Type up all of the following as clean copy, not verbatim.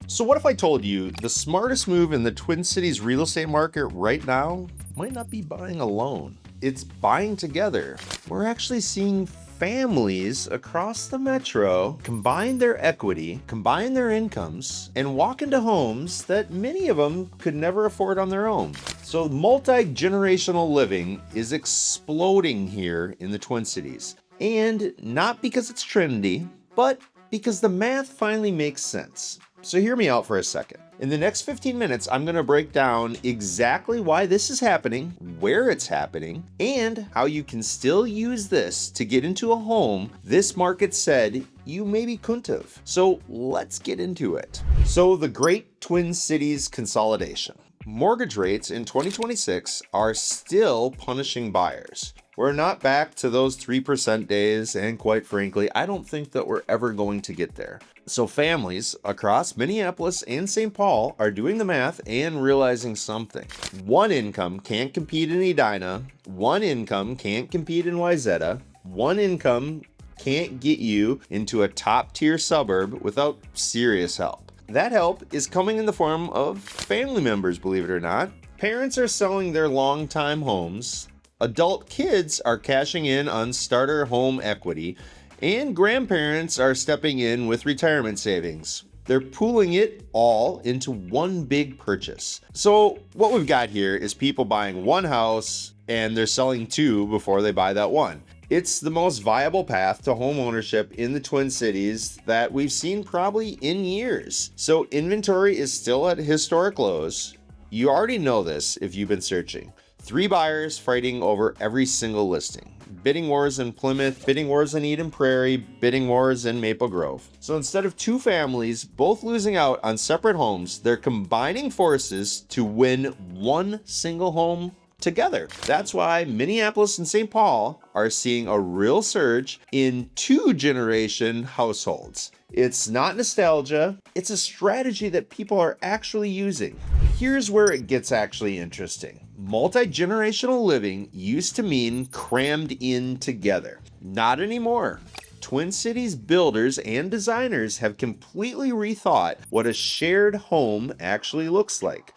So what if I told you the smartest move in the Twin Cities real estate market right now might not be buying alone, it's buying together. We're actually seeing families across the metro combine their equity, combine their incomes, and walk into homes that many of them could never afford on their own. So multi-generational living is exploding here in the Twin Cities. And not because it's trendy, but because the math finally makes sense. So hear me out for a second. In the next 15 minutes, I'm going to break down exactly why this is happening, where it's happening, and how you can still use this to get into a home this market said you maybe couldn't have. So let's get into it. So the great Twin Cities consolidation. Mortgage rates in 2026 are still punishing buyers. We're not back to those 3% days, and quite frankly, I don't think that we're ever going to get there. So families across Minneapolis and St. Paul are doing the math and realizing something. One income can't compete in Edina, one income can't compete in Wayzata, one income can't get you into a top-tier suburb without serious help. That help is coming in the form of family members, believe it or not. Parents are selling their longtime homes. Adult kids are cashing in on starter home equity, and grandparents are stepping in with retirement savings. They're pooling it all into one big purchase. So what we've got here is people buying one house and they're selling two before they buy that one. It's the most viable path to home ownership in the Twin Cities that we've seen probably in years. So inventory is still at historic lows. You already know this if you've been searching. 3 buyers fighting over every single listing. Bidding wars in Plymouth, bidding wars in Eden Prairie, bidding wars in Maple Grove. So instead of 2 families both losing out on separate homes, they're combining forces to win one single home together. That's why Minneapolis and St. Paul are seeing a real surge in 2-generation households. It's not nostalgia, it's a strategy that people are actually using. Here's where it gets actually interesting. Multi-generational living used to mean crammed in together. Not anymore. Twin Cities builders and designers have completely rethought what a shared home actually looks like.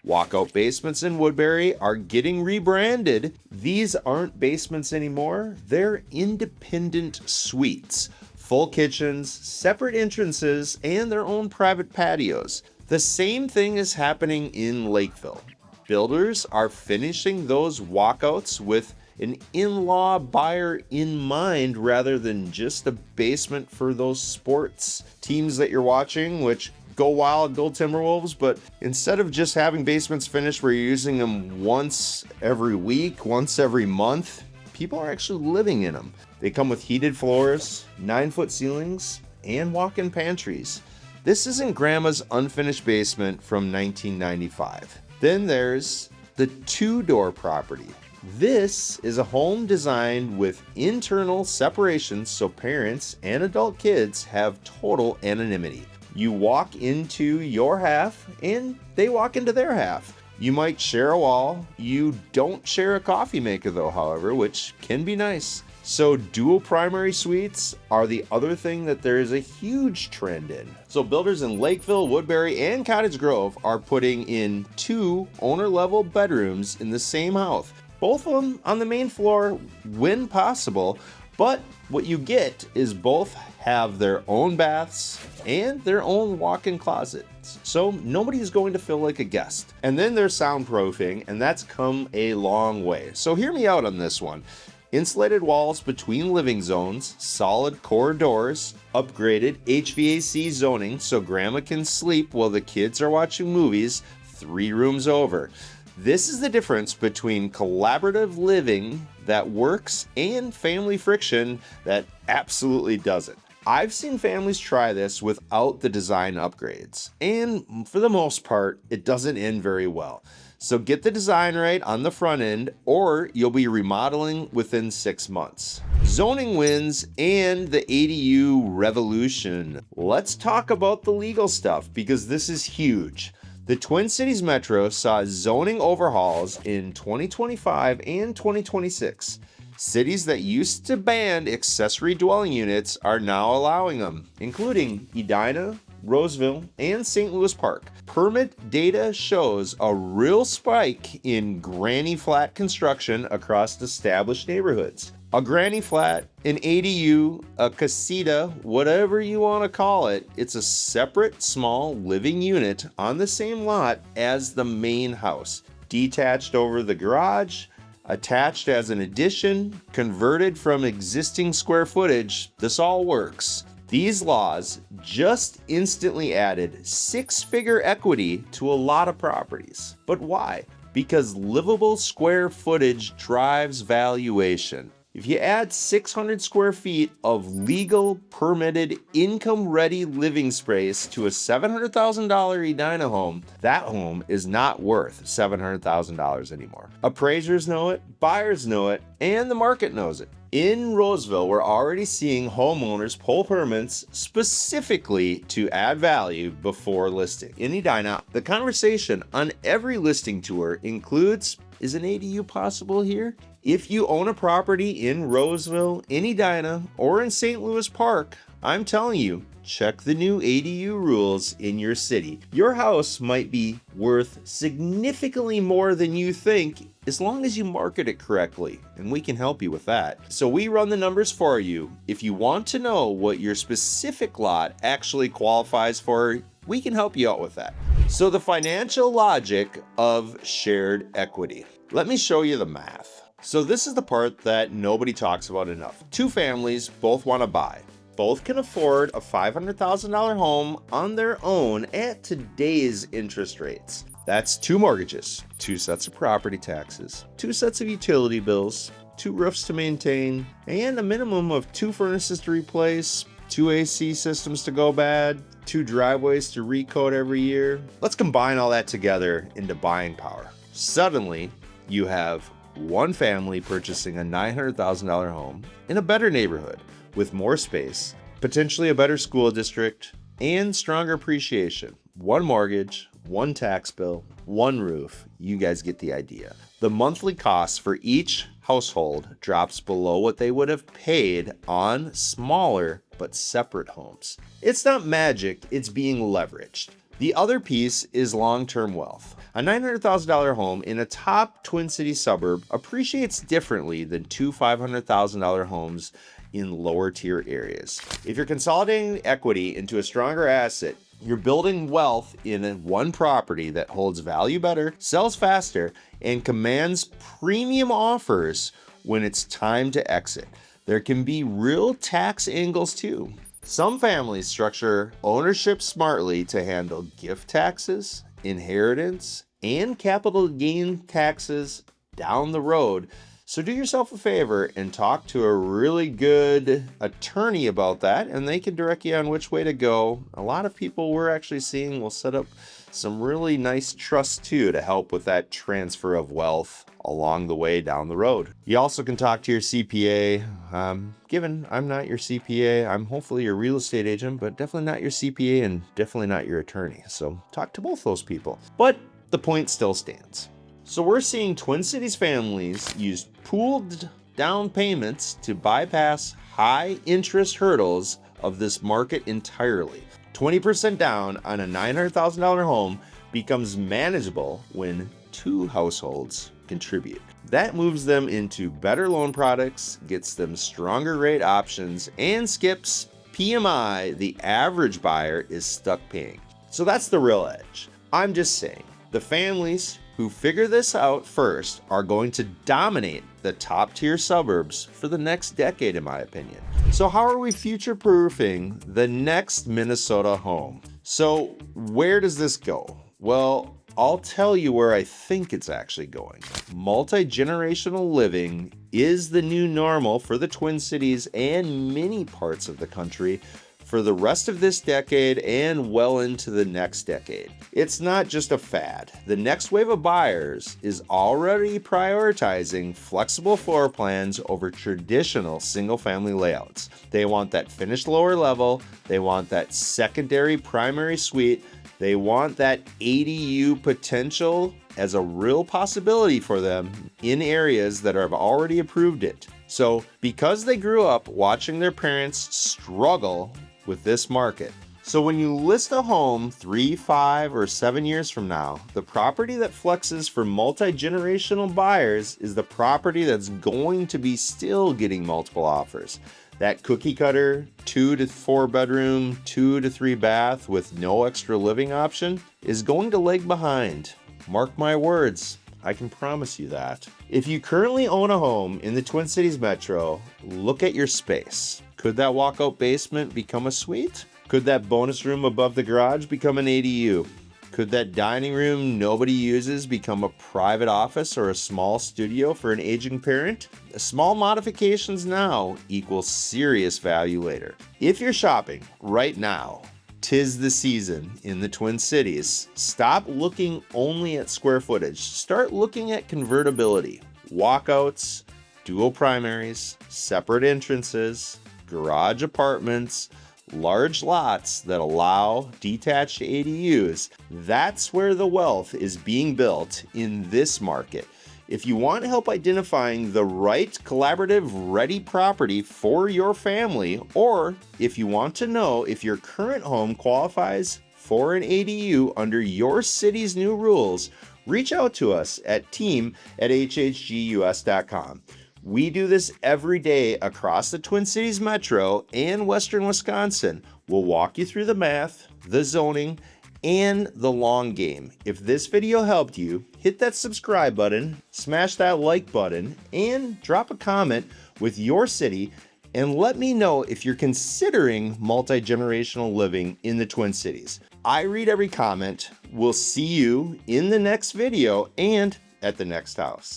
Walkout basements in Woodbury are getting rebranded. These aren't basements anymore, they're independent suites. Full kitchens, separate entrances, and their own private patios. The same thing is happening in Lakeville. Builders are finishing those walkouts with an in-law buyer in mind rather than just a basement for those sports teams that you're watching, which go wild, go Timberwolves, but instead of just having basements finished where you're using them once every week, once every month, people are actually living in them. They come with heated floors, 9-foot ceilings, and walk-in pantries. This isn't grandma's unfinished basement from 1995. Then there's the 2-door property. This is a home designed with internal separation so parents and adult kids have total anonymity. You walk into your half and they walk into their half. You might share a wall. You don't share a coffee maker though, however, which can be nice. So dual primary suites are the other thing that there is a huge trend in. So builders in Lakeville, Woodbury, and Cottage Grove are putting in 2 owner-level bedrooms in the same house. Both of them on the main floor when possible, but what you get is both have their own baths and their own walk-in closets. So nobody is going to feel like a guest. And then there's soundproofing, and that's come a long way. So hear me out on this one. Insulated walls between living zones, solid core doors, upgraded HVAC zoning so grandma can sleep while the kids are watching movies 3 rooms over. This is the difference between collaborative living that works and family friction that absolutely doesn't. I've seen families try this without the design upgrades, and for the most part, it doesn't end very well. So get the design right on the front end, or you'll be remodeling within 6 months. Zoning wins and the ADU revolution. Let's talk about the legal stuff because this is huge. The Twin Cities Metro saw zoning overhauls in 2025 and 2026. Cities that used to ban accessory dwelling units are now allowing them, including Edina, Roseville, and St. Louis Park, permit data shows a real spike in granny flat construction across established neighborhoods. A granny flat, an ADU, a casita, whatever you want to call it, it's a separate small living unit on the same lot as the main house, detached over the garage, attached as an addition, converted from existing square footage. This all works. These laws just instantly added six-figure equity to a lot of properties. But why? Because livable square footage drives valuation. If you add 600 square feet of legal, permitted, income-ready living space to a $700,000 Edina home, that home is not worth $700,000 anymore. Appraisers know it, buyers know it, and the market knows it. In Roseville, we're already seeing homeowners pull permits specifically to add value before listing. In Edina, the conversation on every listing tour includes, is an ADU possible here? If you own a property in Roseville, in Edina, or in St. Louis Park, I'm telling you, check the new ADU rules in your city. Your house might be worth significantly more than you think as long as you market it correctly, and we can help you with that. So we run the numbers for you. If you want to know what your specific lot actually qualifies for, we can help you out with that. So the financial logic of shared equity. Let me show you the math. So this is the part that nobody talks about enough. Two families both want to buy. Both can afford a $500,000 home on their own at today's interest rates. That's two mortgages, two sets of property taxes, two sets of utility bills, two roofs to maintain, and a minimum of two furnaces to replace, two AC systems to go bad, two driveways to recoat every year. Let's combine all that together into buying power. Suddenly, you have one family purchasing a $900,000 home in a better neighborhood with more space, potentially a better school district, and stronger appreciation. One mortgage, one tax bill, one roof. You guys get the idea. The monthly cost for each household drops below what they would have paid on smaller but separate homes. It's not magic, it's being leveraged. The other piece is long-term wealth. A $900,000 home in a top Twin Cities suburb appreciates differently than two $500,000 homes in lower tier areas. If you're consolidating equity into a stronger asset, you're building wealth in one property that holds value better, sells faster, and commands premium offers when it's time to exit. There can be real tax angles too. Some families structure ownership smartly to handle gift taxes, inheritance, and capital gain taxes down the road. So do yourself a favor and talk to a really good attorney about that, and they can direct you on which way to go. A lot of people we're actually seeing will set up some really nice trusts too to help with that transfer of wealth along the way down the road. You also can talk to your CPA. Given I'm not your CPA, I'm hopefully your real estate agent, but definitely not your CPA and definitely not your attorney. So talk to both those people. But the point still stands. So we're seeing Twin Cities families use pooled down payments to bypass high interest hurdles of this market entirely. 20% down on a $900,000 home becomes manageable when two households contribute. That moves them into better loan products, gets them stronger rate options, and skips PMI the average buyer is stuck paying. So that's the real edge. I'm just saying, the families who figure this out first are going to dominate the top tier suburbs for the next decade, in my opinion. So how are we future-proofing the next Minnesota home? So where does this go? Well, I'll tell you where I think it's actually going. Multi-generational living is the new normal for the Twin Cities and many parts of the country for the rest of this decade and well into the next decade. It's not just a fad. The next wave of buyers is already prioritizing flexible floor plans over traditional single-family layouts. They want that finished lower level, they want that secondary primary suite, they want that ADU potential as a real possibility for them in areas that have already approved it. So because they grew up watching their parents struggle with this market, So when you list a home 3, 5, or 7 years from now, the property that flexes for multi-generational buyers is the property that's going to be still getting multiple offers. That cookie cutter 2 to 4 bedroom, 2 to 3 bath with no extra living option is going to lag behind. Mark my words, I can promise you that. If you currently own a home in the Twin Cities Metro, look at your space. Could that walkout basement become a suite? Could that bonus room above the garage become an ADU? Could that dining room nobody uses become a private office or a small studio for an aging parent? Small modifications now equal serious value later. If you're shopping right now, 'tis the season in the Twin Cities. Stop looking only at square footage. Start looking at convertibility, walkouts, dual primaries, separate entrances, garage apartments, large lots that allow detached ADUs. That's where the wealth is being built in this market. If you want help identifying the right collaborative ready property for your family, or if you want to know if your current home qualifies for an ADU under your city's new rules, reach out to us at team@hhgus.com. We do this every day across the Twin Cities Metro and Western Wisconsin. We'll walk you through the math, the zoning, and the long game. If this video helped you, hit that subscribe button, smash that like button, and drop a comment with your city and let me know if you're considering multi-generational living in the Twin Cities. I read every comment. We'll see you in the next video and at the next house.